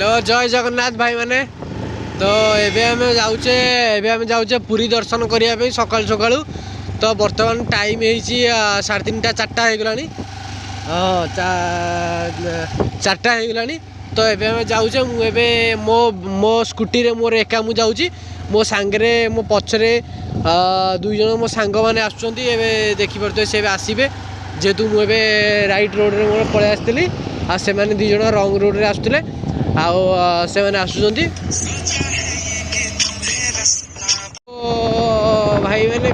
Hello जय जगन्नाथ भाई माने तो एबे जाऊचे पुरी दर्शन करने सकाल सकाल तो बर्तमान टाइम है 3:30 4टा हो गलानी हाँ 4टा हो गलानी तो एबे आम जाऊचे मुझे मो मो स्कूटी रे मोर एका मु जाऊँगी मो सांगे मो पछरे दुई जन मो सांग मैंने आसुँच देखिपे से आसबे जेहेतु मुझे राइट रोड रे मोर पलि आसती आ से दी जन रंग रोड रे आसुले से भाई मैंने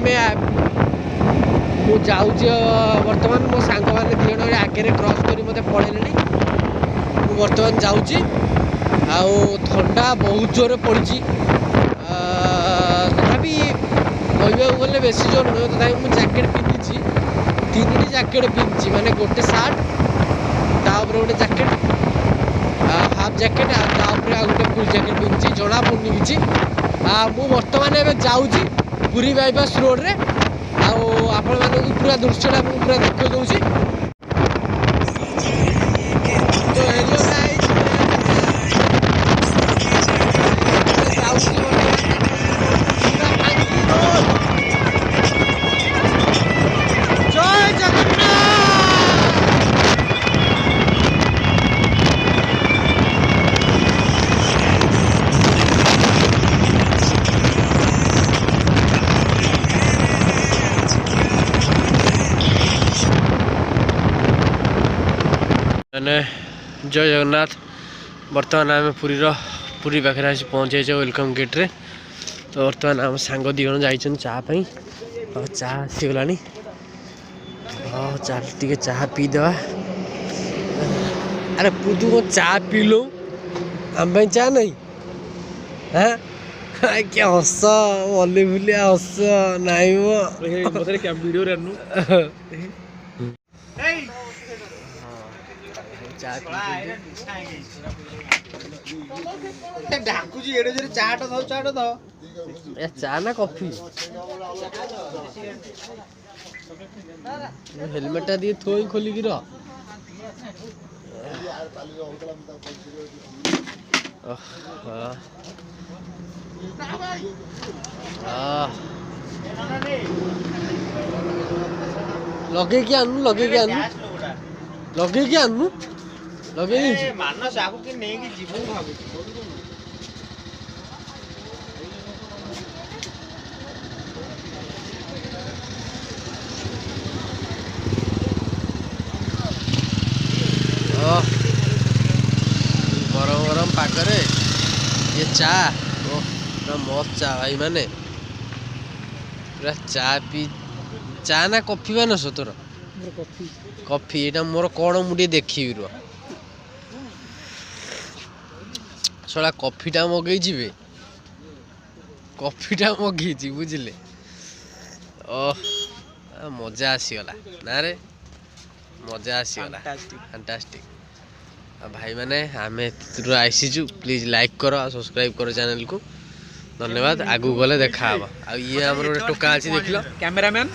मुझे बर्तमान मो सांग मैंने दी जन आगे क्रॉस कर मत पड़े बर्तमान जाऊँगी थंडा बहुत जोर पड़ी तथापि कहवाक गले बेस जोर नुह तथा मुझे जैकेट पिंधि 3टी जैकेट पिंधि माने गोटे सार्ट तापर गोटे जैकेट हाफ जैकेट गोटे फुल जैकेट पिंधि जना पड़नी कि मु बर्तमान जाऊँगी पुरी बाईपास रोड रे आपण मानक पूरा दृश्यटा पूरा देखा दूसरी जय जगन्नाथ बर्तमान आम पुरी पाखे आसी पहुँचे वेलकम गेट रे तो बर्तमान आम सांग दी जन जाइछन चापाई चा आसीगला चल टे चाह पीदेवा अरे पुदु को चा पी लो आम चा नहीं हाँ क्या हस मल्ली भूलिया हस नाई चा ना कॉफी हेलमेट दिए थोई खोलिकी रह लगे आनु लगे मानस आगु के नहीं कि जीवन भाबु गरम गरम पागरे ये चा मस्त चा भाई माने पूरा चा ना कॉफी मानस तोर कॉफी एटा मोर कौन मुझे देखी सला कॉफीटा मगई कॉफीटा मगई बुझे मजा आसीगला ना रे मजा आसीगला फैंटास्टिक भाई माने आम आसीचु प्लीज लाइक कर सब्सक्राइब कर चैनल को धन्यवाद आगू गले देखा ये आम गोटे टोका अच्छी देख लो कैमरामैन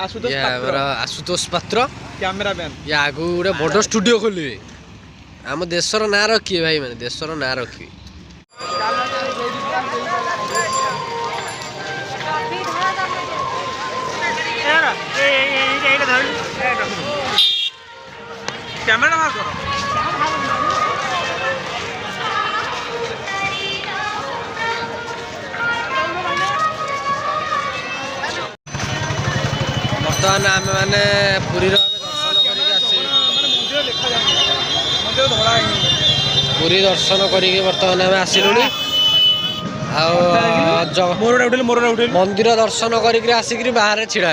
आशुतोष पात्र कैमरामैन ये आगू गोटे बड़ स्टूडियो खोलिए आम देशर ना रखिए भाई मैंने देशर ना रखिए कैमरा मार करो बर्तमान आम मैंने पुरी पुरी दर्शन करके बर्तमान आम आसिलु मंदिर दर्शन कर आसिक बाहर छिड़ा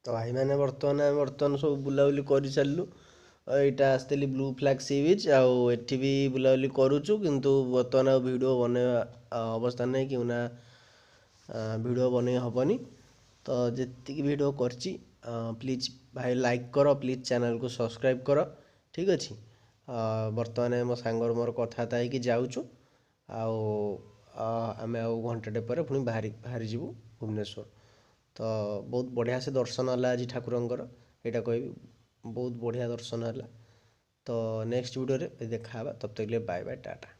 तो भाई मैंने बर्तमान सब बुलाबुली कर सारू यहाँ आसती ब्लू फ्लैग सी बीच आठी भी बुलाबुली करुचु किंतु बर्तमान वीडियो बनवा अवस्था नहीं कि ना वीडियो बन हेनी तो जी वीडियो करची प्लीज भाई लाइक कर प्लीज चैनल को सब्सक्राइब कर ठीक अच्छे बर्तमान मो सांगर मोर कथबार्ता होगी जाऊँ आम घंटे पर पुणी बाहरी जीवु भुवनेश्वर तो बहुत बढ़िया से दर्शन है आज ठाकुरंकर यहाँ कह ବହୁତ ବଢ଼ିଆ ଦର୍ଶନ ହେଲା। ତ ନେକ୍ସଟ ଭିଡ଼ିଓରେ ଦେଖା ହେବା, ତब ତक के लिए बाय बाय टाटा।